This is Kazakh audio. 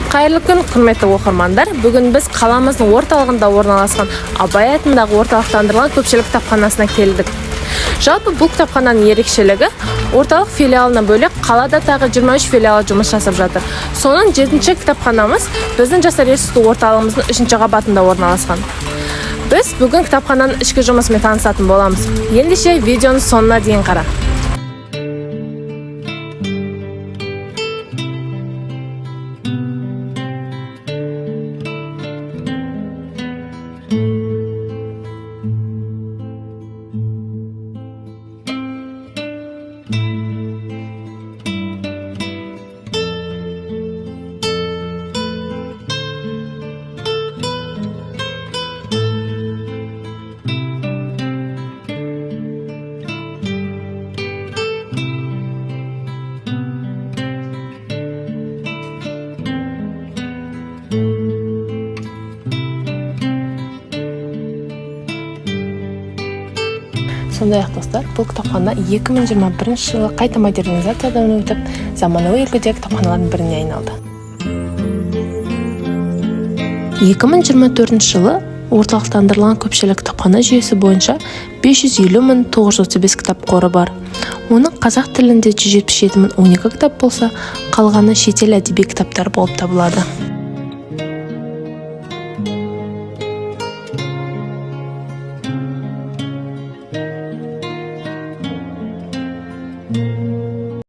Қайырлы күн, құрметті оқырмандар. Бүгін біз қаламыздың орталығында орналасқан Абай атындағы орталықтандырылған көпшілік кітапханасына келдік. Жалпы бұл кітапхананың ерекшелігі орталық филиалына бөлек қалада тағы 23 филиалы жұмыс жасап жатыр. Соның 7-ші кітапханамыз біздің жастар ресурстық орталығымыздың 3-ші қабатында орналасқан. Біз бүгін кітапхананың ішкі жұмысымен танысатын боламыз. Ендеше видеоны соңына дейін қара. Сондай-ақ достар, бұл кітапхана 2021 жылы қайта модернизациядан өтіп, заманауи үлгідегі кітапханалардың біріне айналды. 2024 жылы орталықтандырылған көпшілік кітапхана жүйесі бойынша 550.935 кітап қоры бар. Оның қазақ тілінде 177.012 кітап болса, қалғаны шетел әдеби кітаптар болып табылады.